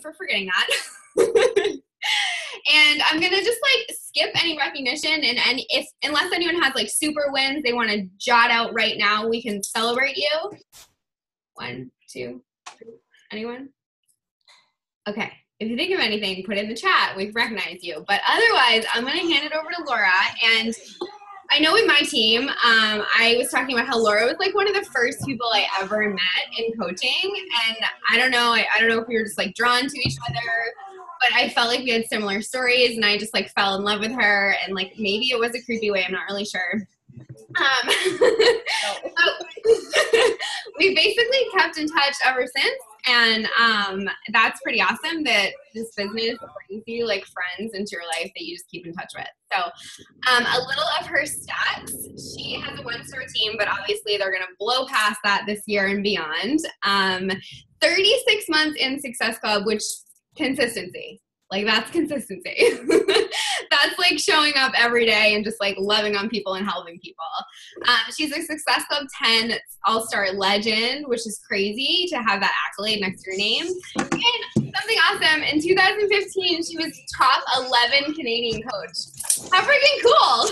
for forgetting that. And I'm going to just like skip any recognition, and if unless anyone has like super wins they want to jot out right now, we can celebrate you. 1, 2, 3. Anyone? Okay. If you think of anything, put it in the chat. We recognize you. But otherwise, I'm going to hand it over to Laura. And I know with my team, I was talking about how Laura was like one of the first people I ever met in coaching. And I don't know if we were just like drawn to each other, but I felt like we had similar stories, and I just like fell in love with her. And like maybe it was a creepy way, I'm not really sure. We basically kept in touch ever since, and that's pretty awesome that this business brings you like friends into your life that you just keep in touch with. So a little of her stats: she has a 1-star team, but obviously they're going to blow past that this year and beyond. 36 months in Success Club, which consistency. Like, that's consistency. That's like showing up every day and just like loving on people and helping people. She's a Success Club 10 All-Star legend, which is crazy to have that accolade next to your name. And something awesome, in 2015, she was top 11 Canadian coach. How freaking cool.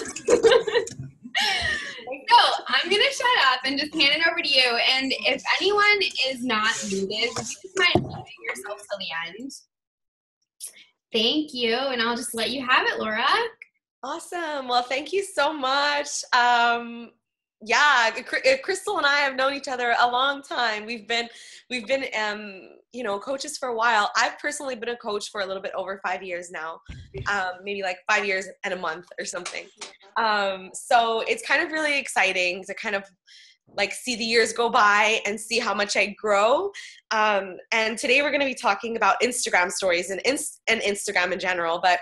So I'm going to shut up and just hand it over to you. And if anyone is not muted, would you just mind muting yourself till the end? Thank you, and I'll just let you have it, Laura. Awesome. Well, thank you so much. Crystal and I have known each other a long time. We've been coaches for a while. I've personally been a coach for a little bit over 5 years now, maybe like 5 years and a month or something. So it's kind of really exciting to kind of like see the years go by and see how much I grow. And today we're going to be talking about Instagram stories and Instagram in general, but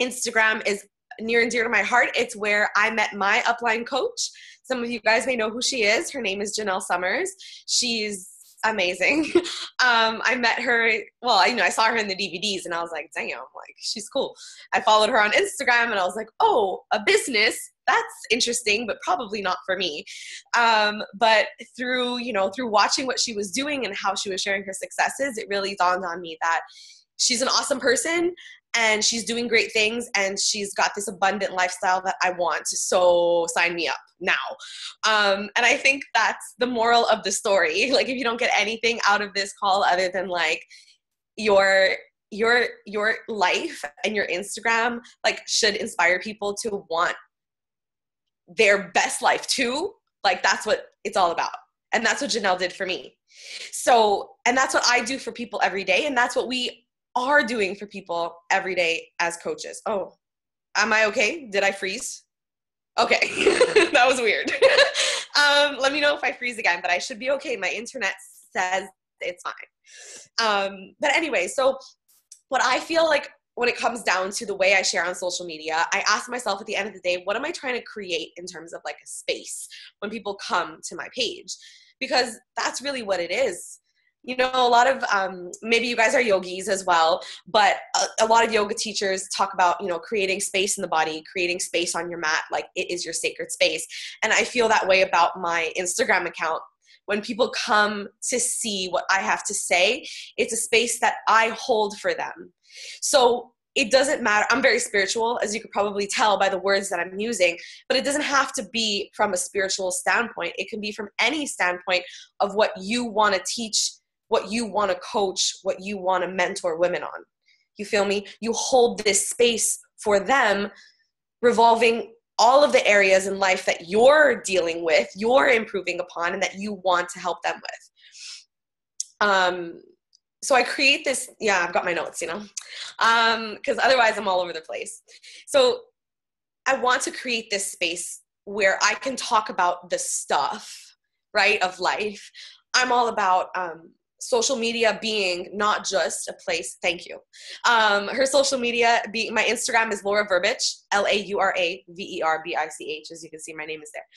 Instagram is near and dear to my heart. It's where I met my upline coach. Some of you guys may know who she is. Her name is Janelle Summers. She's amazing. I met her, I saw her in the DVDs and I was like, damn, like she's cool. I followed her on Instagram and I was like, oh, a business, that's interesting, but probably not for me. But through watching what she was doing and how she was sharing her successes, it really dawned on me that she's an awesome person and she's doing great things and she's got this abundant lifestyle that I want. So sign me up now. And I think that's the moral of the story. Like, if you don't get anything out of this call other than like your life and your Instagram, like, should inspire people to want their best life too. Like, that's what it's all about. And that's what Janelle did for me. So, and that's what I do for people every day. And that's what we are doing for people every day as coaches. Oh, am I okay? Did I freeze? Okay. That was weird. Let me know if I freeze again, but I should be okay. My internet says it's fine. But anyway, so what I feel like when it comes down to the way I share on social media, I ask myself at the end of the day, what am I trying to create in terms of like a space when people come to my page? Because that's really what it is. You know, a lot of, maybe you guys are yogis as well, but a lot of yoga teachers talk about, creating space in the body, creating space on your mat, like it is your sacred space. And I feel that way about my Instagram account. When people come to see what I have to say, it's a space that I hold for them. So it doesn't matter. I'm very spiritual, as you could probably tell by the words that I'm using, but it doesn't have to be from a spiritual standpoint. It can be from any standpoint of what you want to teach, what you want to coach, what you want to mentor women on. You feel me? You hold this space for them, revolving all of the areas in life that you're dealing with, you're improving upon, and that you want to help them with. So I create this, I've got my notes, because otherwise I'm all over the place. So I want to create this space where I can talk about the stuff, right, of life. I'm all about social media being not just a place. Thank you. Her social media being, my Instagram is Laura Verbich, LauraVerbich. As you can see, my name is there.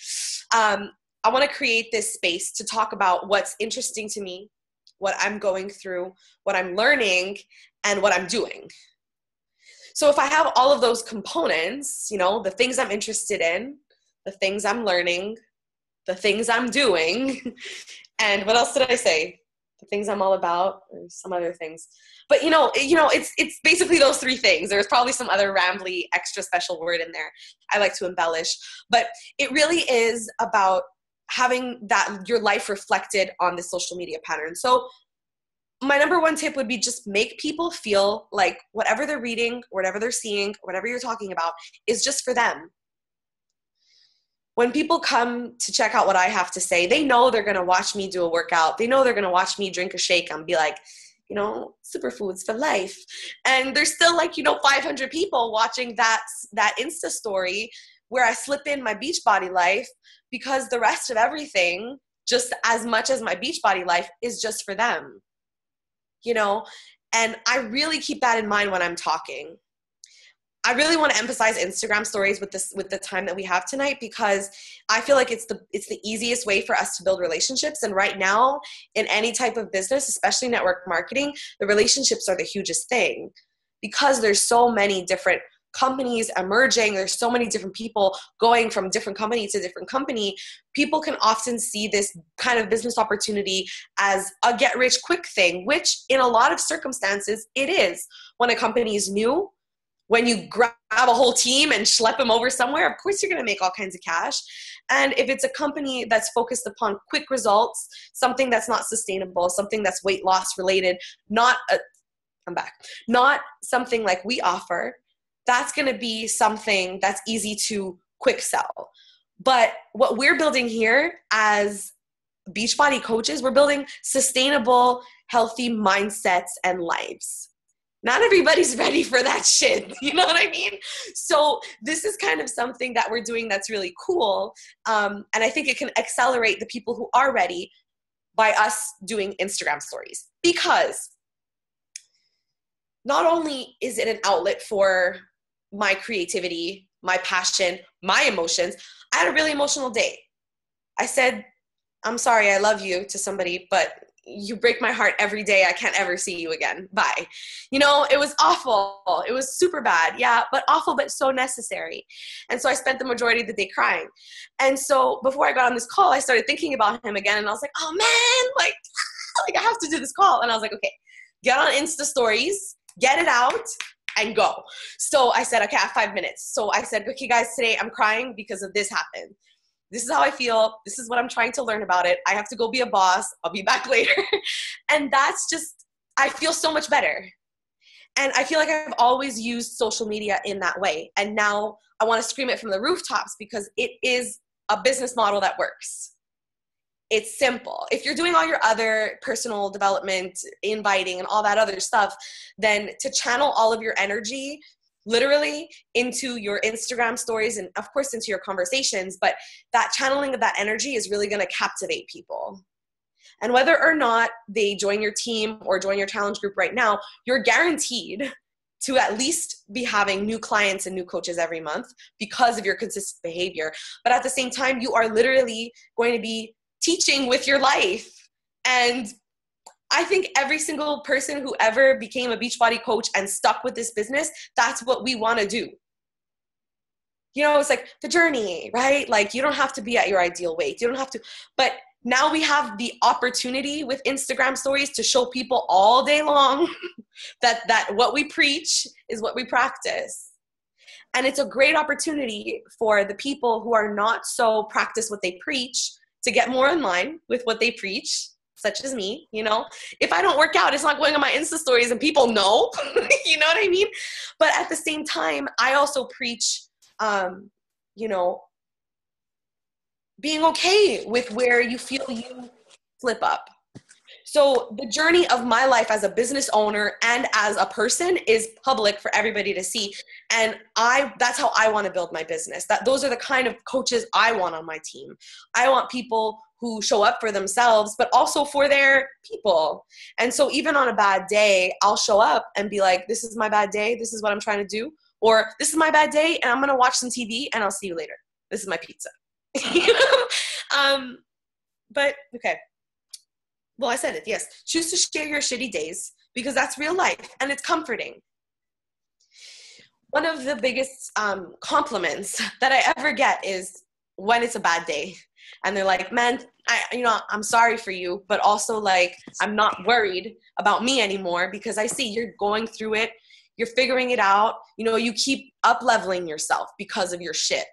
I want to create this space to talk about what's interesting to me, what I'm going through, what I'm learning, and what I'm doing. So if I have all of those components, the things I'm interested in, the things I'm learning, the things I'm doing, and what else did I say? the things I'm all about, or some other things. But it's basically those three things. There's probably some other rambly, extra special word in there I like to embellish. But it really is about having that your life reflected on the social media pattern. So my number one tip would be just make people feel like whatever they're reading, whatever they're seeing, whatever you're talking about is just for them. When people come to check out what I have to say, they know they're going to watch me do a workout. They know they're going to watch me drink a shake and be like, superfoods for life. And there's still 500 people watching that Insta story where I slip in my Beachbody life, because the rest of everything, just as much as my Beachbody life, is just for them. And I really keep that in mind when I'm talking. I really want to emphasize Instagram stories with the time that we have tonight, because I feel like it's the easiest way for us to build relationships. And right now, in any type of business, especially network marketing, the relationships are the hugest thing, because there's so many different companies emerging. There's so many different people going from different company to different company. People can often see this kind of business opportunity as a get-rich-quick thing, which in a lot of circumstances it is. When a company is new, when you grab a whole team and schlep them over somewhere, of course you're going to make all kinds of cash. And if it's a company that's focused upon quick results, something that's not sustainable, something that's weight loss related, not something like we offer, that's going to be something that's easy to quick sell. But what we're building here as Beachbody coaches, we're building sustainable, healthy mindsets and lives. Not everybody's ready for that shit. You know what I mean? So this is kind of something that we're doing that's really cool. And I think it can accelerate the people who are ready by us doing Instagram stories. Because not only is it an outlet for my creativity, my passion, my emotions. I had a really emotional day. I said, I'm sorry, I love you to somebody, but you break my heart every day. I can't ever see you again. Bye. It was awful. It was super bad. Yeah, but awful, but so necessary. And so I spent the majority of the day crying. And so before I got on this call, I started thinking about him again. And I was like, oh man, I have to do this call. And I was like, okay, get on Insta stories, get it out, and go. So I said, okay, I have 5 minutes. So I said, okay, guys, today I'm crying because of this happened. This is how I feel. This is what I'm trying to learn about it. I have to go be a boss. I'll be back later. And that's just, I feel so much better. And I feel like I've always used social media in that way. And now I want to scream it from the rooftops, because it is a business model that works. It's simple. If you're doing all your other personal development, inviting, and all that other stuff, then to channel all of your energy literally into your Instagram stories and of course into your conversations, but that channeling of that energy is really going to captivate people. And whether or not they join your team or join your challenge group right now, you're guaranteed to at least be having new clients and new coaches every month because of your consistent behavior. But at the same time, you are literally going to be teaching with your life. And I think every single person who ever became a Beachbody coach and stuck with this business, that's what we want to do. It's like the journey, right? Like you don't have to be at your ideal weight. You don't have to, but now we have the opportunity with Instagram stories to show people all day long that what we preach is what we practice. And it's a great opportunity for the people who are not so practice what they preach to get more in line with what they preach, such as me. If I don't work out, it's not going on my Insta stories and people know, you know what I mean? But at the same time, I also preach, being okay with where you feel you slip up. So the journey of my life as a business owner and as a person is public for everybody to see. And that's how I want to build my business. Those are the kind of coaches I want on my team. I want people who show up for themselves, but also for their people. And so even on a bad day, I'll show up and be like, this is my bad day. This is what I'm trying to do. Or this is my bad day and I'm going to watch some TV and I'll see you later. This is my pizza. But okay. Well, I said it, yes. Choose to share your shitty days because that's real life and it's comforting. One of the biggest compliments that I ever get is when it's a bad day. And they're like, man, I'm sorry for you, but also like, I'm not worried about me anymore because I see you're going through it. You're figuring it out. You keep up leveling yourself because of your shit.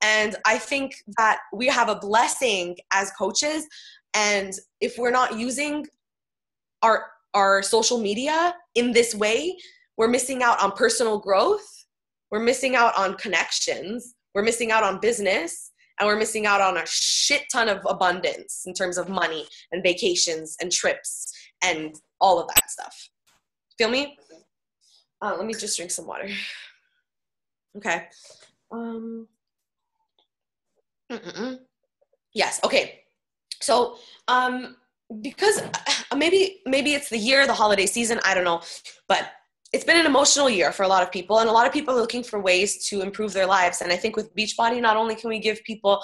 And I think that we have a blessing as coaches. And if we're not using our social media in this way, we're missing out on personal growth. We're missing out on connections. We're missing out on business. And we're missing out on a shit ton of abundance in terms of money and vacations and trips and all of that stuff. Feel me? Let me just drink some water. Okay. Yes. Okay. So, because maybe it's the year, the holiday season, I don't know, but it's been an emotional year for a lot of people, and a lot of people are looking for ways to improve their lives. And I think with Beachbody, not only can we give people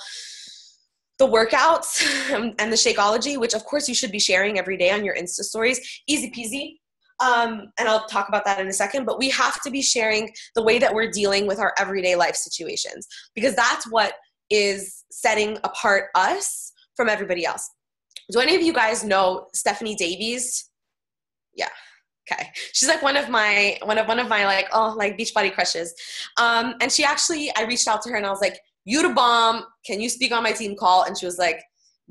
the workouts and the Shakeology, which of course you should be sharing every day on your Insta stories, easy peasy. And I'll talk about that in a second, but we have to be sharing the way that we're dealing with our everyday life situations, because that's what is setting apart us from everybody else. Do any of you guys know Stephanie Davies? Yeah. Okay. She's like one of my like, Beachbody crushes. And she actually, I reached out to her and I was like, you the bomb. Can you speak on my team call? And she was like,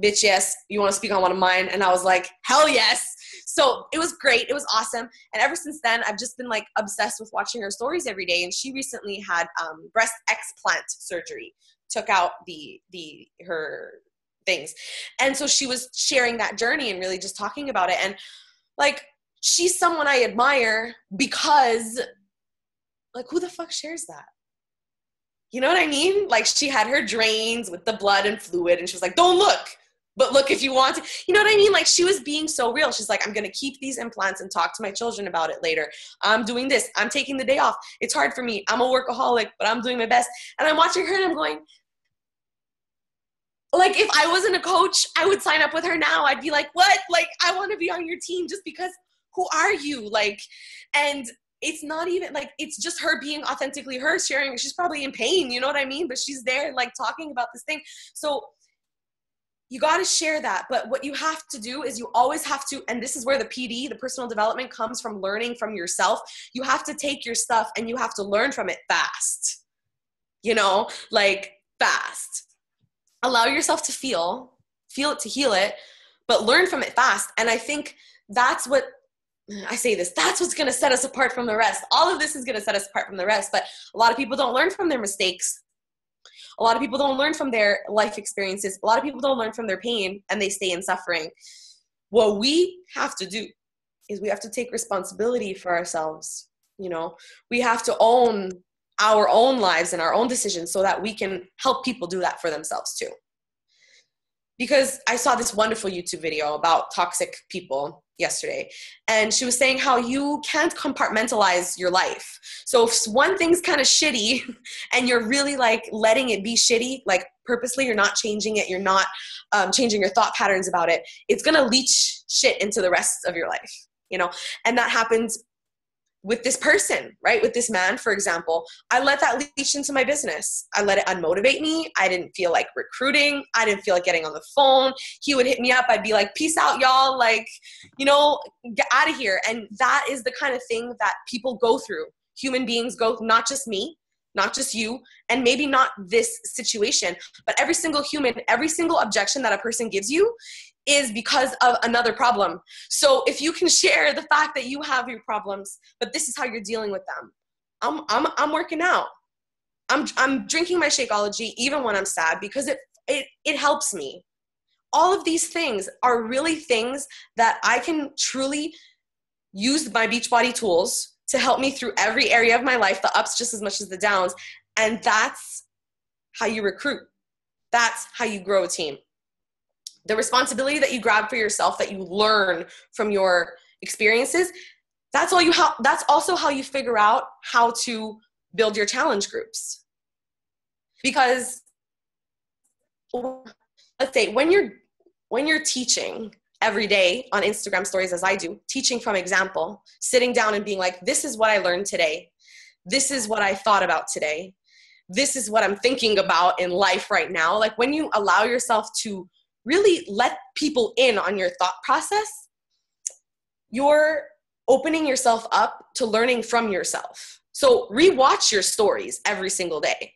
bitch, yes. You want to speak on one of mine? And I was like, hell yes. So it was great. It was awesome. And ever since then, I've just been like obsessed with watching her stories every day. And she recently had breast explant surgery, took out her things. And so she was sharing that journey and really just talking about it. And like, she's someone I admire because like, who the fuck shares that? You know what I mean? Like, she had her drains with the blood and fluid and she was like, don't look, but look if you want to. You know what I mean? Like, she was being so real. She's like, I'm going to keep these implants and talk to my children about it later. I'm doing this. I'm taking the day off. It's hard for me. I'm a workaholic, but I'm doing my best. And I'm watching her and I'm going, like, if I wasn't a coach, I would sign up with her now. I'd be like, what? Like, I want to be on your team just because who are you? Like, and it's not even like, it's just her being authentically her, sharing. She's probably in pain, you know what I mean? But she's there like talking about this thing. So you got to share that. But what you have to do is you always have to, and this is where the PD, the personal development, comes from learning from yourself. You have to take your stuff and you have to learn from it fast, like fast. Allow yourself to feel it to heal it, but learn from it fast. And I think that's what, I say this, that's what's going to set us apart from the rest. All of this is going to set us apart from the rest, but a lot of people don't learn from their mistakes. A lot of people don't learn from their life experiences. A lot of people don't learn from their pain and they stay in suffering. What we have to do is we have to take responsibility for ourselves. We have to own our own lives and our own decisions so that we can help people do that for themselves too. Because I saw this wonderful YouTube video about toxic people yesterday, and she was saying how you can't compartmentalize your life. So if one thing's kind of shitty and you're really like letting it be shitty, like purposely, you're not changing it, you're not changing your thought patterns about it, it's going to leach shit into the rest of your life, and that happens with this person, right? With this man, for example, I let that leach into my business. I let it unmotivate me. I didn't feel like recruiting. I didn't feel like getting on the phone. He would hit me up. I'd be like, peace out, y'all. Like, get out of here. And that is the kind of thing that people go through. Human beings go, not just me, not just you, and maybe not this situation, but every single human, every single objection that a person gives you is because of another problem. So if you can share the fact that you have your problems, but this is how you're dealing with them. I'm working out. I'm drinking my Shakeology even when I'm sad because it helps me. All of these things are really things that I can truly use my Beachbody tools to help me through every area of my life, the ups just as much as the downs. And that's how you recruit. That's how you grow a team. The responsibility that you grab for yourself, that you learn from your experiences, that's also how you figure out how to build your challenge groups. Because let's say when you're teaching every day on Instagram stories, as I do, teaching from example, sitting down and being like, this is what I learned today. This is what I thought about today. this is what I'm thinking about in life right now. Like when you allow yourself to really let people in on your thought process, you're opening yourself up to learning from yourself. So rewatch your stories every single day,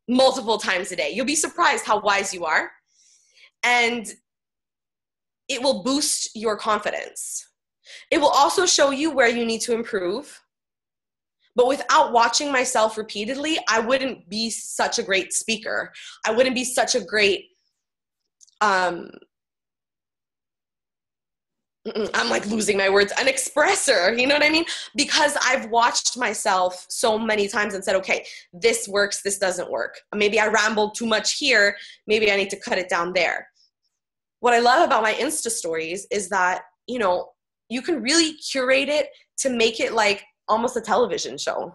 multiple times a day. You'll be surprised how wise you are. And it will boost your confidence. It will also show you where you need to improve. But without watching myself repeatedly, I wouldn't be such a great speaker. I wouldn't be such a great, I'm like losing my words, an expresser, you know what I mean? Because I've watched myself so many times and said, okay, this works, this doesn't work. Maybe I rambled too much here. Maybe I need to cut it down there. What I love about my Insta stories is that, you know, you can really curate it to make it like almost a television show,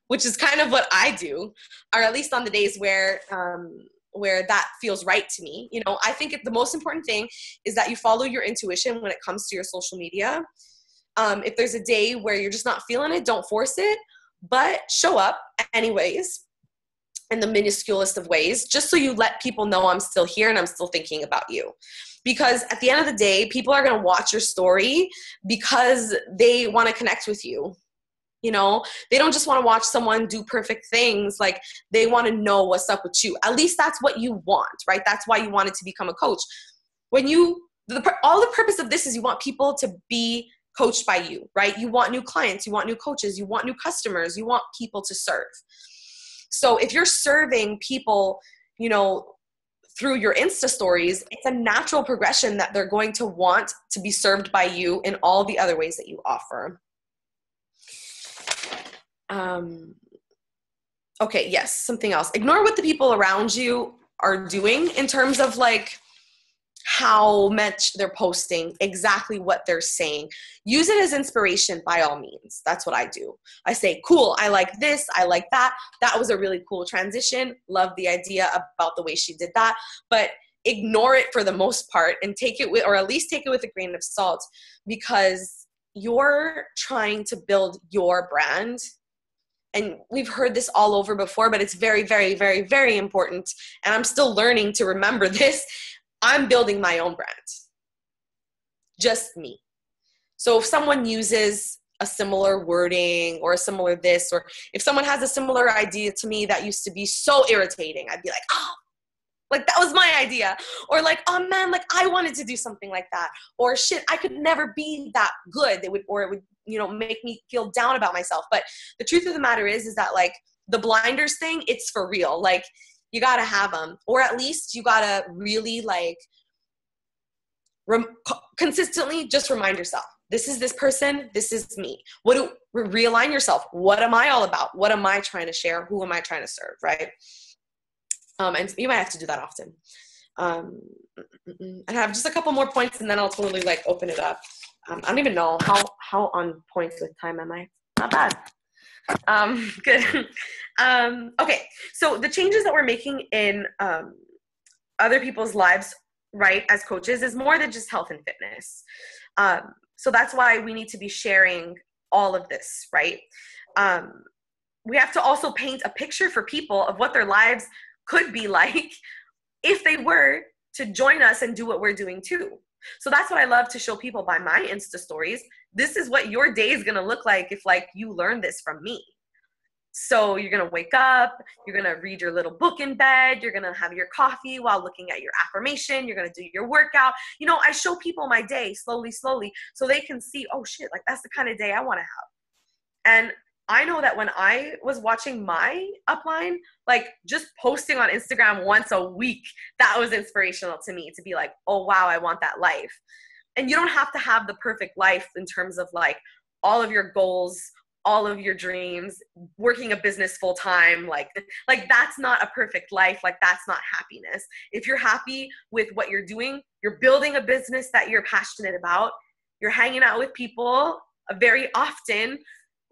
which is kind of what I do, or at least on the days where that feels right to me. You know, I think the most important thing is that you follow your intuition when it comes to your social media. If there's a day where you're just not feeling it, don't force it, but show up anyways in the minusculest of ways, just so you let people know I'm still here and I'm still thinking about you. Because at the end of the day, people are going to watch your story because they want to connect with you. You know, they don't just want to watch someone do perfect things. Like they want to know what's up with you. At least that's what you want, right? That's why you wanted to become a coach. When all the purpose of this is you want people to be coached by you, right? You want new clients, you want new coaches, you want new customers, you want people to serve. So if you're serving people, you know, through your Insta stories, it's a natural progression that they're going to want to be served by you in all the other ways that you offer. Okay, yes, something else. Ignore what the people around you are doing in terms of like how much they're posting, exactly what they're saying. Use it as inspiration by all means. That's what I do. I say, cool, I like this, I like that. That was a really cool transition. Love the idea about the way she did that. But ignore it for the most part and take it with, or at least take it with a grain of salt, because you're trying to build your brand. And we've heard this all over before, but it's very, very, very, very important. And I'm still learning to remember this. I'm building my own brand. Just me. So if someone uses a similar wording or a similar this, or if someone has a similar idea to me that used to be so irritating, I'd be like, oh, like that was my idea. Or like, oh man, like I wanted to do something like that. Or shit, I could never be that good. It would, you know, make me feel down about myself. But the truth of the matter is that like the blinders thing, it's for real. Like you got to have them, or at least you got to really like consistently just remind yourself, this is this person, this is me. Realign yourself. What am I all about? What am I trying to share? Who am I trying to serve? Right. And you might have to do that often. And I have just a couple more points and then I'll totally like open it up. I don't even know how on points with time am I? Not bad. Good. Okay. So the changes that we're making in other people's lives, right, as coaches is more than just health and fitness. So that's why we need to be sharing all of this, right? We have to also paint a picture for people of what their lives could be like if they were to join us and do what we're doing too. So that's what I love to show people by my Insta stories. This is what your day is going to look like if like you learn this from me. So you're going to wake up, you're going to read your little book in bed, you're going to have your coffee while looking at your affirmation, you're going to do your workout. You know, I show people my day slowly, so they can see, oh shit, like that's the kind of day I want to have. And I know that when I was watching my upline, like just posting on Instagram once a week, that was inspirational to me to be like, oh wow, I want that life. And you don't have to have the perfect life in terms of like all of your goals, all of your dreams, working a business full time. Like that's not a perfect life. Like that's not happiness. If you're happy with what you're doing, you're building a business that you're passionate about, you're hanging out with people very often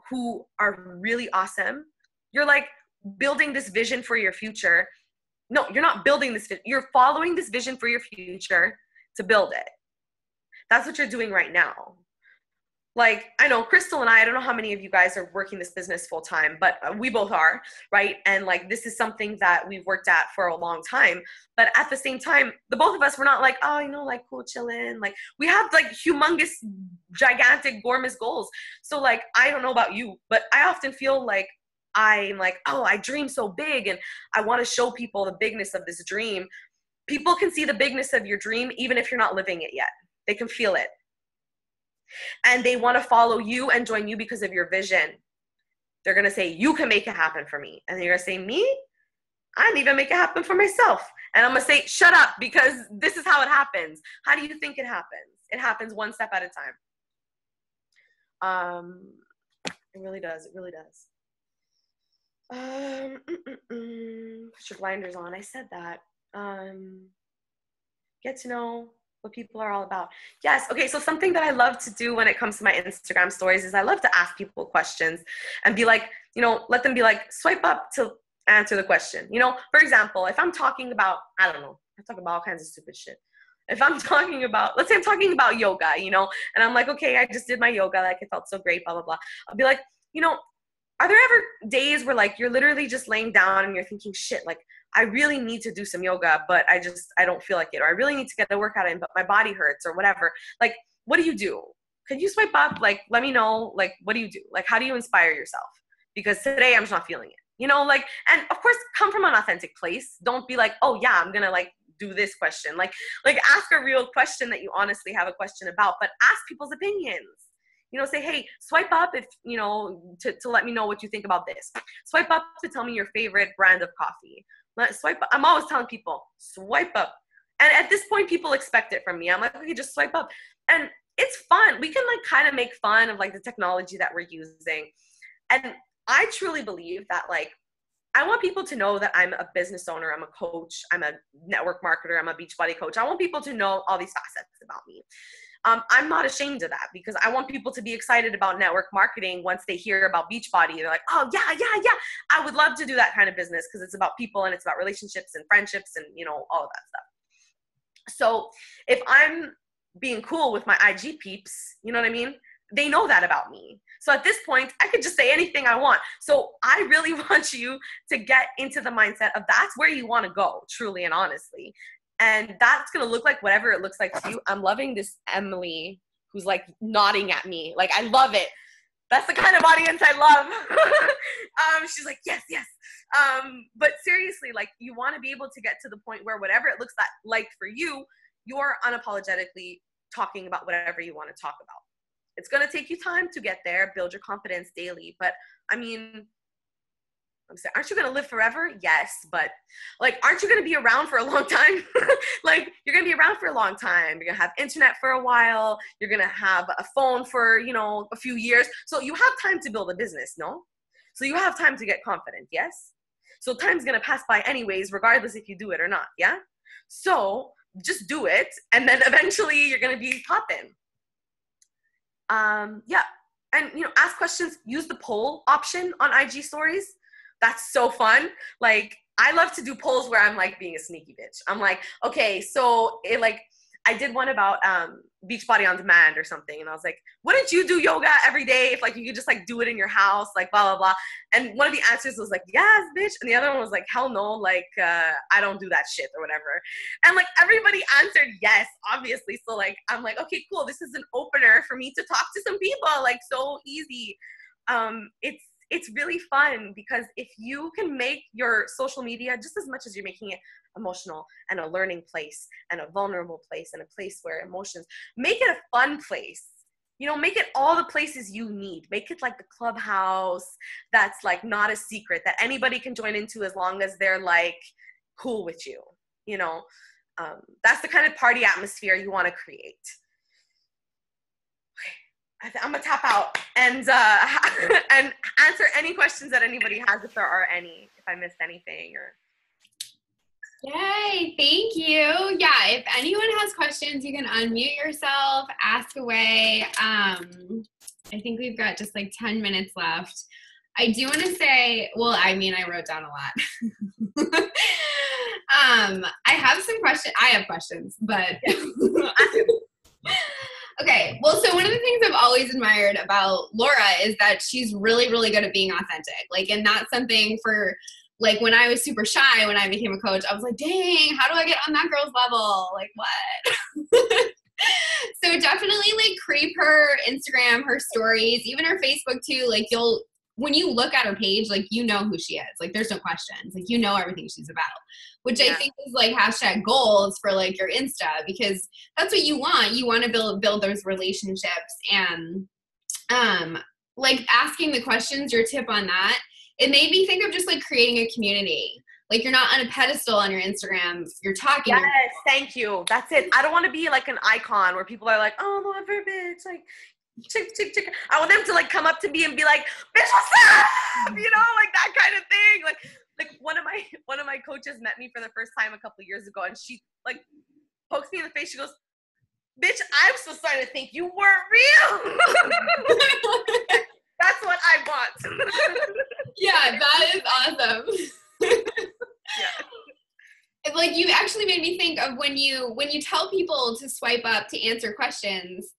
who are really awesome. You're like building this vision for your future. No, you're not building this. You're following this vision for your future to build it. That's what you're doing right now. like, I know Crystal and I don't know how many of you guys are working this business full time, but we both are, right? And like, this is something that we've worked at for a long time. But at the same time, the both of us, we're not like, oh, you know, like cool, chilling. Like, we have like humongous, gigantic, gormous goals. So like, I don't know about you, but I often feel like I'm like, oh, I dream so big and I want to show people the bigness of this dream. People can see the bigness of your dream even if you're not living it yet. They can feel it. And they want to follow you and join you because of your vision. They're going to say, you can make it happen for me. And then you're going to say, me? I didn't even make it happen for myself. And I'm going to say, shut up, because this is how it happens. How do you think it happens? It happens one step at a time. It really does. It really does. Put your blinders on. I said that. Get to know what people are all about. Yes. Okay. So something that I love to do when it comes to my Instagram stories is I love to ask people questions and be like, you know, let them be like, swipe up to answer the question. You know, for example, if I'm talking about, I don't know, I talk about all kinds of stupid shit. If I'm talking about, let's say I'm talking about yoga, you know, and I'm like, okay, I just did my yoga. Like, it felt so great, blah, blah, blah. I'll be like, you know, are there ever days where like, you're literally just laying down and you're thinking, shit, like, I really need to do some yoga, but I don't feel like it, or I really need to get a workout in, but my body hurts or whatever. Like, what do you do? Can you swipe up? Like, let me know, like, what do you do? Like, how do you inspire yourself? Because today I'm just not feeling it, you know, like, and of course come from an authentic place. Don't be like, oh yeah, I'm going to like do this question. Like ask a real question that you honestly have a question about, but ask people's opinions. You know, say, hey, swipe up if, you know, to let me know what you think about this. Swipe up to tell me your favorite brand of coffee. Swipe up. I'm always telling people, swipe up. And at this point, people expect it from me. I'm like, okay, just swipe up. And it's fun. We can like kind of make fun of like the technology that we're using. And I truly believe that like, I want people to know that I'm a business owner, I'm a coach, I'm a network marketer, I'm a Beachbody coach. I want people to know all these facets about me. I'm not ashamed of that because I want people to be excited about network marketing once they hear about Beachbody. They're like, oh, yeah. I would love to do that kind of business because it's about people and it's about relationships and friendships and, you know, all of that stuff. So if I'm being cool with my IG peeps, you know what I mean? They know that about me. So at this point, I could just say anything I want. So I really want you to get into the mindset of that's where you want to go, truly and honestly. And that's going to look like whatever it looks like to you. I'm loving this Emily who's like nodding at me. Like, I love it. That's the kind of audience I love. She's like, yes. But seriously, like, you want to be able to get to the point where whatever it looks like for you, you're unapologetically talking about whatever you want to talk about. It's going to take you time to get there, build your confidence daily. But I mean, I'm saying, aren't you going to live forever? Yes. But like, aren't you going to be around for a long time? Like, you're going to be around for a long time. You're going to have internet for a while. You're going to have a phone for, you know, a few years. So you have time to build a business, no? So you have time to get confident. Yes. So time's going to pass by anyways, regardless if you do it or not. Yeah. So just do it. And then eventually you're going to be popping. Yeah. And, you know, ask questions, use the poll option on IG stories. That's so fun. Like, I love to do polls where I'm like being a sneaky bitch. I'm like, okay, so it like, I did one about Beachbody on Demand or something. And I was like, wouldn't you do yoga every day if like you could just like do it in your house, like blah, blah, blah. And one of the answers was like, yes, bitch. And the other one was like, hell no, like I don't do that shit or whatever. And like everybody answered yes, obviously. So like, I'm like, okay, cool. This is an opener for me to talk to some people, like so easy. It's really fun because if you can make your social media just as much as you're making it emotional and a learning place and a vulnerable place and a place where emotions, make it a fun place. You know, make it all the places you need. Make it like the clubhouse that's like not a secret that anybody can join into as long as they're like cool with you. You know, that's the kind of party atmosphere you want to create. I'm gonna tap out and and answer any questions that anybody has if there are any, if I missed anything or. Yay, thank you. Yeah, if anyone has questions, you can unmute yourself, ask away. I think we've got just like 10 minutes left. I do want to say, well, I mean, I wrote down a lot. I have some questions. I have questions, but Okay, well, so one of the things I've always admired about Laura is that she's really, really good at being authentic. Like, and that's something for, like, when I was super shy, when I became a coach, I was like, dang, how do I get on that girl's level? Like, what? So definitely, like, creep her Instagram, her stories, even her Facebook too. Like, when you look at her page, like, you know who she is. Like, there's no questions. Like, you know everything she's about, which I think is like hashtag goals for like your Insta, because that's what you want. You want to build those relationships, and like asking the questions, your tip on that, it made me think of just like creating a community. Like, you're not on a pedestal on your Instagram. You're talking. Yes, thank you. That's it. I don't want to be like an icon where people are like, oh, Laura Verbich, like, chick. I want them to like come up to me and be like, bitch, what's up? You know, like that kind of thing. Like one of my coaches met me for the first time a couple of years ago, and she like pokes me in the face. She goes, bitch, I'm so starting to think you weren't real. That's what I want. Yeah, that is awesome. Yeah. It's like, you actually made me think of when you tell people to swipe up to answer questions,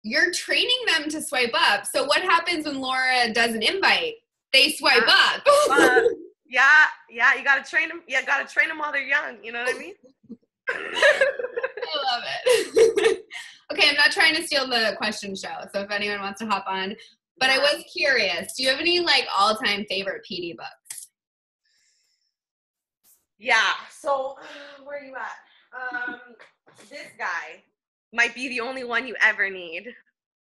you're training them to swipe up. So what happens when Laura does an invite? They swipe up. Yeah, you gotta train them. Yeah, gotta train them while they're young. You know what I mean? I love it. Okay, I'm not trying to steal the question show, so if anyone wants to hop on. But I was curious, do you have any like all-time favorite PD books? Yeah. So where are you at? This guy might be the only one you ever need.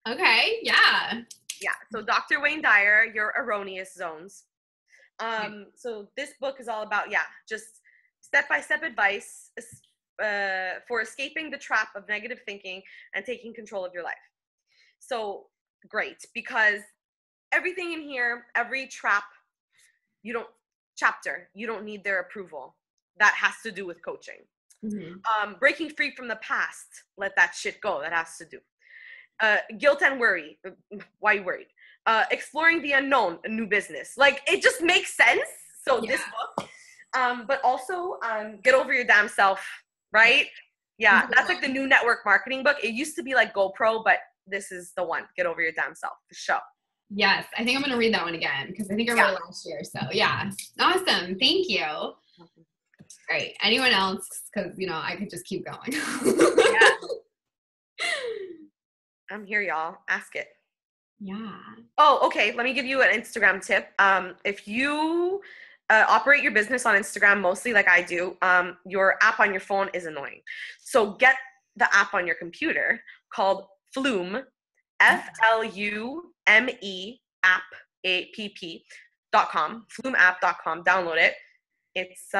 Okay. Yeah. Yeah. So Dr. Wayne Dyer, Your Erroneous Zones. So this book is all about, just step-by-step advice for escaping the trap of negative thinking and taking control of your life. So great, because everything in here, every chapter, you don't need their approval. That has to do with coaching. Mm-hmm. Breaking free from the past, let that shit go. That has to do. Guilt and worry. Why you worried? Exploring the unknown, a new business. Like, it just makes sense. So this book, but also Get Over Your Damn Self, right? Yeah, mm-hmm. That's like the new network marketing book. It used to be like GoPro, but this is the one, Get Over Your Damn Self, for sure. Yes, I think I'm going to read that one again, because I think I read it last year. So yeah, awesome. Thank you. Great. Anyone else? Because, I could just keep going. Yeah. I'm here, y'all. Ask it. Yeah. Oh, okay. Let me give you an Instagram tip. If you operate your business on Instagram mostly like I do, your app on your phone is annoying. So get the app on your computer called Flume, Flume app.com, flumeapp.com. Download it. It's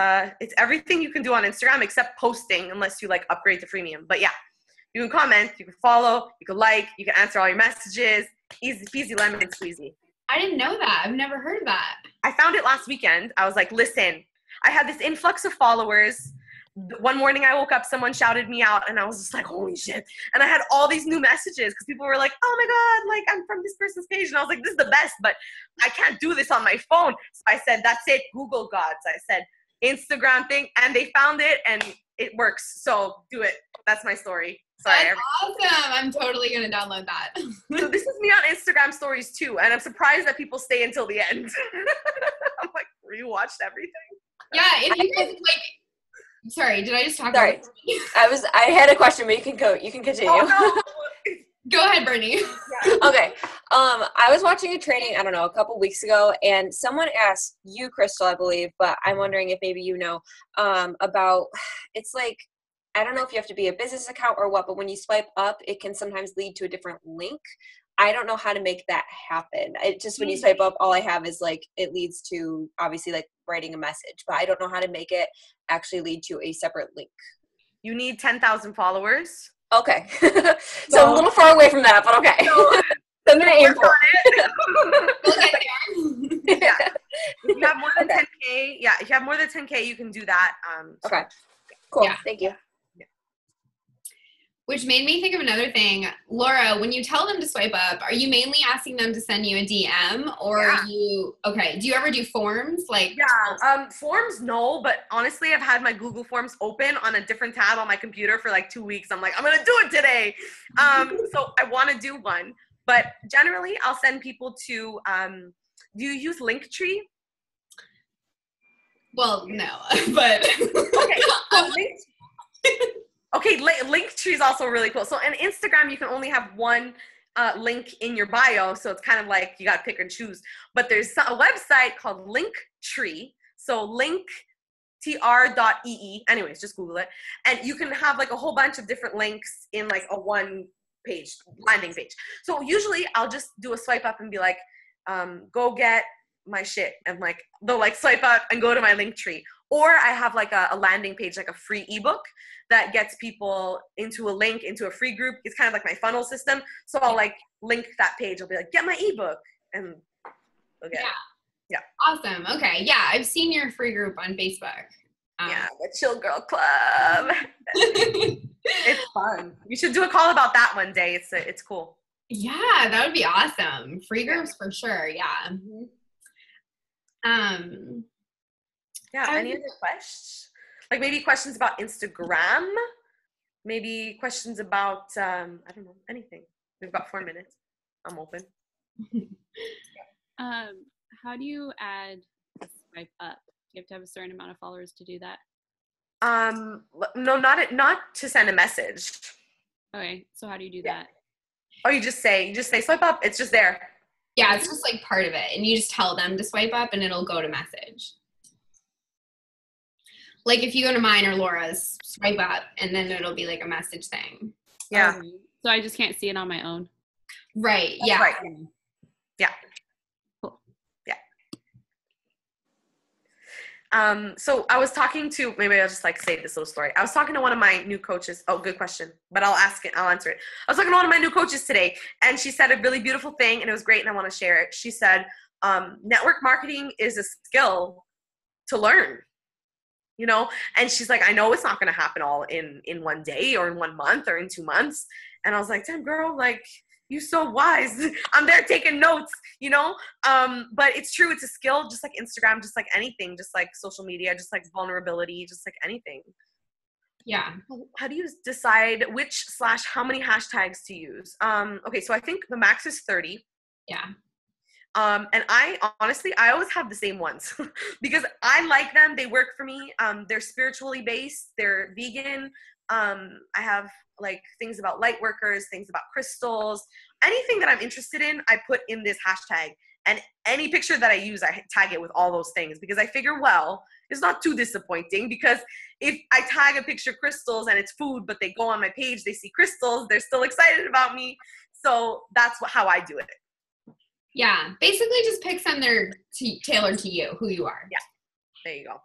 everything you can do on Instagram except posting, unless you like upgrade to freemium. But yeah, you can comment, you can follow, you can like, you can answer all your messages. Easy peasy lemon squeezy. I didn't know that. I've never heard of that. I found it last weekend. I was like, listen, I had this influx of followers. One morning I woke up, someone shouted me out, and I was just like, holy shit. And I had all these new messages because people were like, oh my God, like, I'm from this person's page. And I was like, this is the best, but I can't do this on my phone. So I said, that's it, Google Gods. I said, Instagram thing, and they found it, and it works. So do it. That's my story. Sorry. That's awesome. I'm totally going to download that. So this is me on Instagram stories too, and I'm surprised that people stay until the end. I'm like, rewatched everything. Yeah, if you guys like, sorry, did I just talk? Sorry, I had a question, but you can go. You can continue. Oh, no. Go ahead, Brittany. Yeah. Okay. I was watching a training, I don't know, a couple weeks ago, and someone asked you, Crystal, I believe, but I'm wondering if maybe you know about. It's like, I don't know if you have to be a business account or what, but when you swipe up, it can sometimes lead to a different link. I don't know how to make that happen. It just, when you swipe up, all I have is like, it leads to obviously like writing a message, but I don't know how to make it actually lead to a separate link. You need 10,000 followers. Okay. So I'm a little far away from that, but okay. I'm going to aim for it. We'll get there. Yeah. If you have more than 10K, if you have more than 10K, you can do that. Okay. Cool. Yeah. Thank you. Which made me think of another thing. Laura, when you tell them to swipe up, are you mainly asking them to send you a DM or do you ever do forms? Forms, no, but honestly, I've had my Google Forms open on a different tab on my computer for like 2 weeks. I'm like, I'm going to do it today. So I want to do one, but generally I'll send people to, do you use Linktree? Well, no, but. Okay, so Linktree is also really cool. So on Instagram, you can only have one link in your bio, so it's kind of like you got to pick and choose. But there's a website called Linktree, so linktr.ee. Anyways, just Google it, and you can have like a whole bunch of different links in like a one page landing page. So usually I'll just do a swipe up and be like, go get my shit, and like they'll like swipe up and go to my Linktree. Or I have like a landing page, like a free ebook that gets people into a link, into a free group. It's kind of like my funnel system. So I'll like link that page. I'll be like, get my ebook. And okay. Yeah. Awesome. Okay. Yeah. I've seen your free group on Facebook. The Chill Girl Club. It's fun. You should do a call about that one day. It's cool. Yeah, that would be awesome. Free groups for sure. Yeah. Any other questions? Like maybe questions about Instagram? Maybe questions about, I don't know, anything. We've got 4 minutes. I'm open. How do you add a swipe up? Do you have to have a certain amount of followers to do that? No, not to send a message. Okay, so how do you do that? Oh, you just say swipe up. It's just there. Yeah, it's just like part of it. And you just tell them to swipe up and it'll go to message. Like if you go to mine or Laura's, swipe up and then it'll be like a message thing. Yeah. So I just can't see it on my own. Right. Yeah. Right. Yeah. Cool. Yeah. So I was talking to, maybe I'll just like say this little story. I was talking to one of my new coaches. Oh, good question. But I'll answer it. I was talking to one of my new coaches today, and she said a really beautiful thing, and it was great, and I want to share it. She said, network marketing is a skill to learn. You know, and she's like, I know it's not going to happen all in one day or in 1 month or in 2 months. And I was like, damn girl, like you so wise. I'm there taking notes, you know? But it's true. It's a skill, just like Instagram, just like anything, just like social media, just like vulnerability, just like anything. Yeah. How do you decide how many hashtags to use? Okay. So I think the max is 30. Yeah. And I always have the same ones because I like them. They work for me. They're spiritually based. They're vegan. I have like things about light workers, things about crystals, anything that I'm interested in, I put in this hashtag, and any picture that I use, I tag it with all those things because I figure, well, it's not too disappointing because if I tag a picture crystals and it's food, but they go on my page, they see crystals, they're still excited about me. So that's how I do it. Yeah, basically just pick some that are tailored to you, who you are. Yeah, there you go.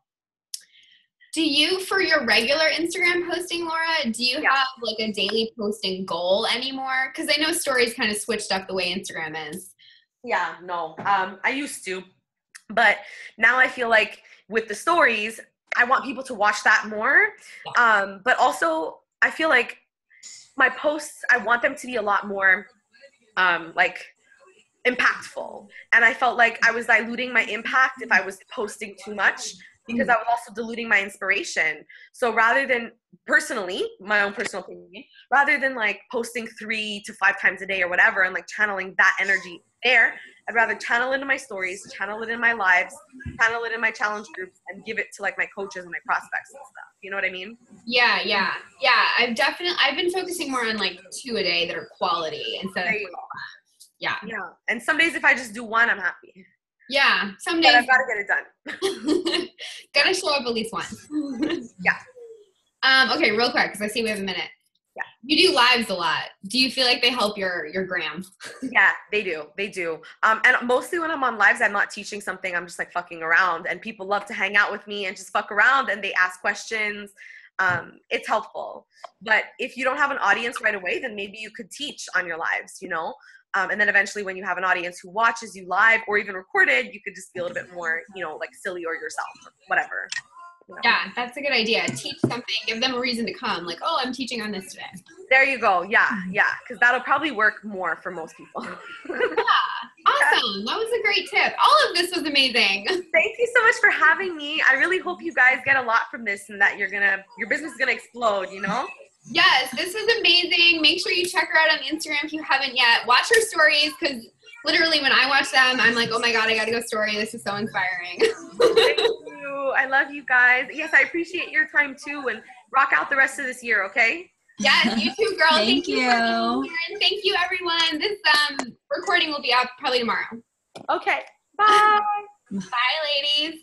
Do you, for your regular Instagram posting, Laura, do you have like a daily posting goal anymore? Because I know stories kind of switched up the way Instagram is. Yeah, no, I used to, but now I feel like with the stories, I want people to watch that more. But also I feel like my posts, I want them to be a lot more like impactful, and I felt like I was diluting my impact if I was posting too much because I was also diluting my inspiration. So rather than my own personal opinion, rather than like posting 3 to 5 times a day or whatever and like channeling that energy there, I'd rather channel it into my stories, channel it in my lives, channel it in my challenge groups, and give it to like my coaches and my prospects and stuff. You know what I mean? Yeah. I've been focusing more on like 2 a day that are quality instead of 5. Yeah. And some days if I just do 1, I'm happy. Yeah. Some days I've got to get it done. Gotta show up at least once. Yeah. Okay, real quick, because I see we have a minute. Yeah. You do lives a lot. Do you feel like they help your gram? Yeah, they do. And mostly when I'm on lives, I'm not teaching something. I'm just like fucking around, and people love to hang out with me and just fuck around, and they ask questions. It's helpful. But if you don't have an audience right away, then maybe you could teach on your lives, you know? And then eventually when you have an audience who watches you live or even recorded, you could just be a little bit more, you know, like silly or yourself or whatever. Yeah, that's a good idea. Teach something, give them a reason to come. Like, oh, I'm teaching on this today. There you go. Yeah, because that'll probably work more for most people. Awesome. That was a great tip. All of this was amazing. Thank you so much for having me. I really hope you guys get a lot from this and that your business is gonna explode, you know? Yes, this was amazing. Make sure you check her out on Instagram if you haven't yet. Watch her stories, because literally when I watch them, I'm like, oh my God, I gotta go story. This is so inspiring. Thank you. I love you guys. Yes, I appreciate your time too, and rock out the rest of this year, okay? Yes, you too, girl. Thank you. For being here, and thank you, everyone. This recording will be up probably tomorrow. Okay. Bye. Bye, ladies.